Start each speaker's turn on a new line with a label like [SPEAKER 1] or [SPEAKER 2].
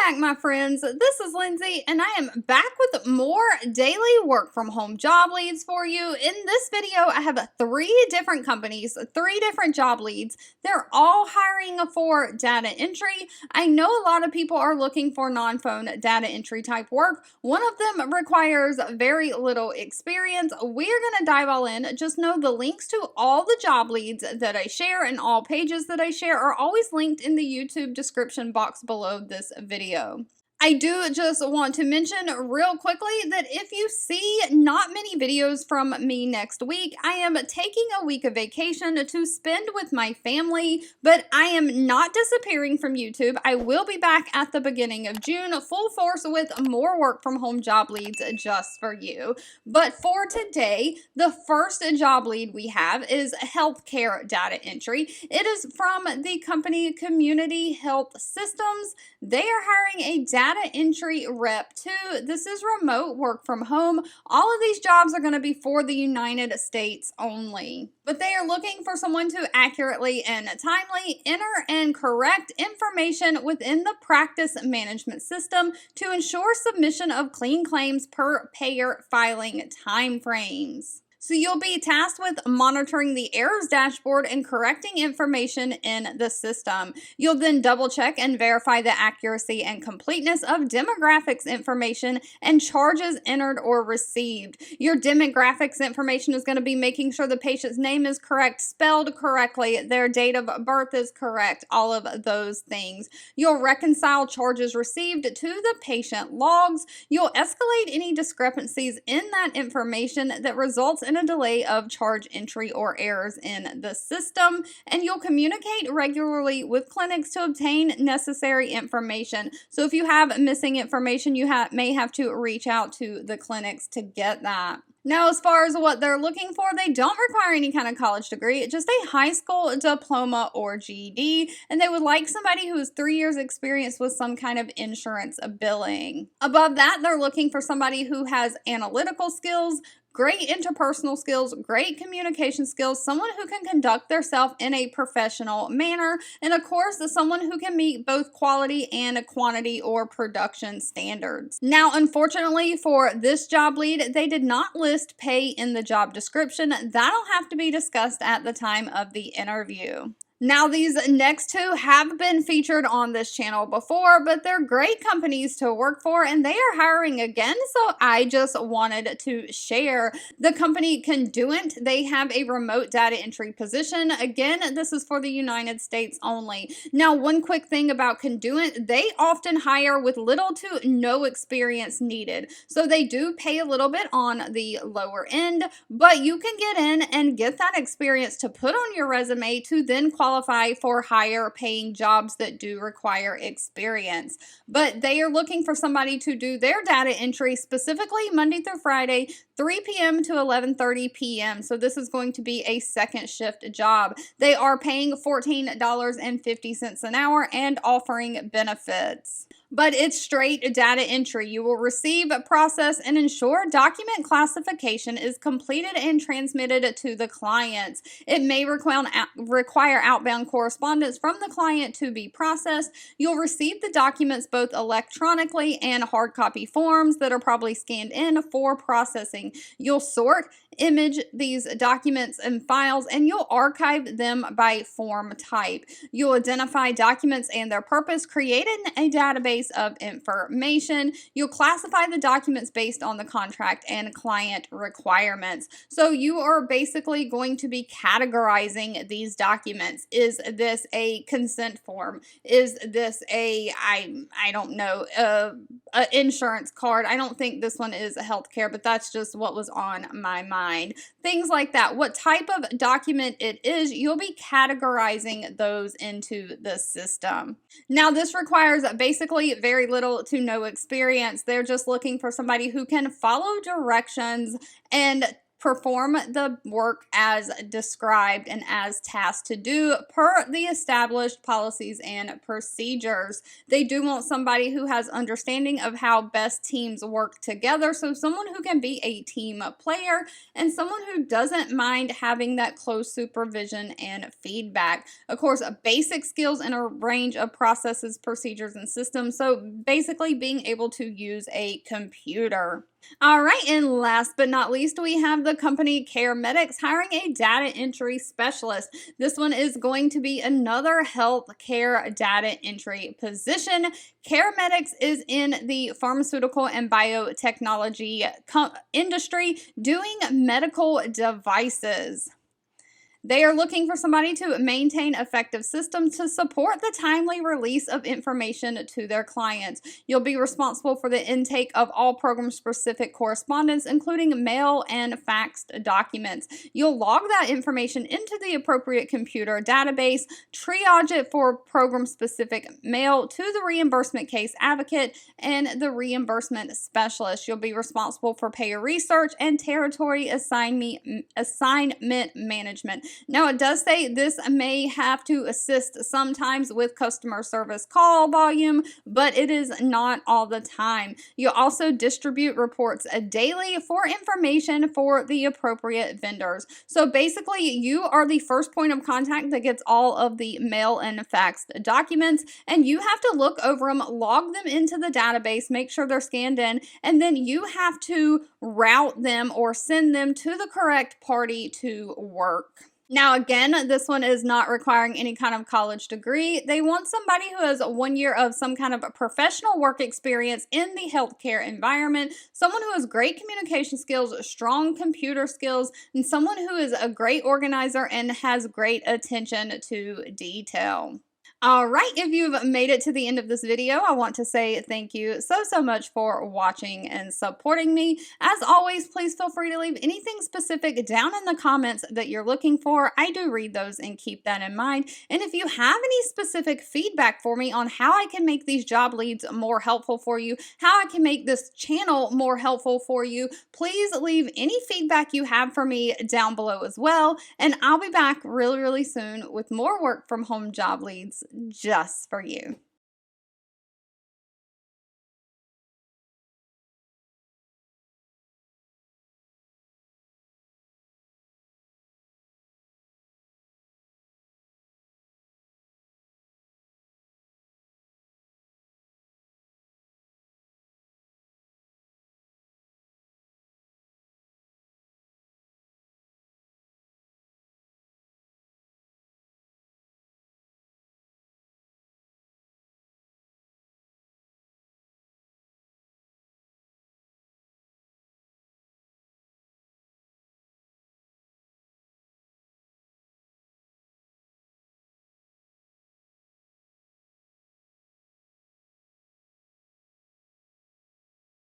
[SPEAKER 1] back, my friends. This is Lindsay, and I am back with more daily work from home job leads for you. In this video, I have 3 different companies, 3 different job leads. They're all hiring for data entry. I know a lot of people are looking for non-phone data entry type work. One of them requires very little experience. We're going to dive all in. Just know the links to all the job leads that I share and all pages that I share are always linked in the YouTube description box below this video. I do just want to mention real quickly that if you see not many videos from me next week, I am taking a week of vacation to spend with my family, but I am not disappearing from YouTube. I will be back at the beginning of June, full force with more work from home job leads just for you. But for today, the first job lead we have is healthcare data entry. It is from the company Community Health Systems. They are hiring a data entry rep too. This is remote work from home. All of these jobs are going to be for the United States only. But they are looking for someone to accurately and timely enter and correct information within the practice management system to ensure submission of clean claims per payer filing timeframes. So you'll be tasked with monitoring the errors dashboard and correcting information in the system. You'll then double check and verify the accuracy and completeness of demographics information and charges entered or received. Your demographics information is going to be making sure the patient's name is correct, spelled correctly, their date of birth is correct, all of those things. You'll reconcile charges received to the patient logs. You'll escalate any discrepancies in that information that results in a delay of charge entry or errors in the system, and you'll communicate regularly with clinics to obtain necessary information. So if you have missing information, you may have to reach out to the clinics to get that. Now, as far as what they're looking for, they don't require any kind of college degree, just a high school diploma or GED, and they would like somebody who has 3 years experience with some kind of insurance billing. Above that, they're looking for somebody who has analytical skills, great interpersonal skills, great communication skills, someone who can conduct themselves in a professional manner, and of course, someone who can meet both quality and quantity or production standards. Now, unfortunately for this job lead, they did not list pay in the job description. That'll have to be discussed at the time of the interview. Now, these next 2 have been featured on this channel before, but they're great companies to work for, and they are hiring again, so I just wanted to share. The company Condent, they have a remote data entry position. Again, this is for the United States only. Now, one quick thing about Condent, they often hire with little to no experience needed, so they do pay a little bit on the lower end, but you can get in and get that experience to put on your resume to then qualify for higher paying jobs that do require experience. But they are looking for somebody to do their data entry specifically Monday through Friday, 3 p.m. to 11:30 p.m. So this is going to be a second shift job. They are paying $14.50 an hour and offering benefits. But it's straight data entry. You will receive, process, and ensure document classification is completed and transmitted to the client. It may require outbound correspondence from the client to be processed. You'll receive the documents both electronically and hard copy forms that are probably scanned in for processing. You'll sort, image these documents and files, and you'll archive them by form type. You'll identify documents and their purpose, creating a database of information. You'll classify the documents based on the contract and client requirements. So you are basically going to be categorizing these documents. Is this a consent form? Is this I don't know, an insurance card? I don't think this one is a healthcare, but that's just what was on my mind. Things like that. What type of document it is, you'll be categorizing those into the system. Now, this requires basically very little to no experience. They're just looking for somebody who can follow directions and perform the work as described and as tasked to do per the established policies and procedures. They do want somebody who has understanding of how best teams work together, so someone who can be a team player and someone who doesn't mind having that close supervision and feedback. Of course, basic skills in a range of processes, procedures, and systems, so basically being able to use a computer. All right, and last but not least, we have the company Caremetx hiring a data entry specialist. This one is going to be another healthcare data entry position. Caremetx is in the pharmaceutical and biotechnology industry doing medical devices. They are looking for somebody to maintain effective systems to support the timely release of information to their clients. You'll be responsible for the intake of all program-specific correspondence, including mail and faxed documents. You'll log that information into the appropriate computer database, triage it for program-specific mail to the reimbursement case advocate and the reimbursement specialist. You'll be responsible for payer research and territory assignment management. Now, it does say this may have to assist sometimes with customer service call volume, but it is not all the time. You also distribute reports daily for information for the appropriate vendors. So basically, you are the first point of contact that gets all of the mail and faxed documents, and you have to look over them, log them into the database, make sure they're scanned in, and then you have to route them or send them to the correct party to work. Now, again, this one is not requiring any kind of college degree. They want somebody who has 1 year of some kind of professional work experience in the healthcare environment, someone who has great communication skills, strong computer skills, and someone who is a great organizer and has great attention to detail. All right, if you've made it to the end of this video, I want to say thank you so much for watching and supporting me. As always, please feel free to leave anything specific down in the comments that you're looking for. I do read those and keep that in mind. And if you have any specific feedback for me on how I can make these job leads more helpful for you, how I can make this channel more helpful for you, please leave any feedback you have for me down below as well. And I'll be back really soon with more work from home job leads just for you.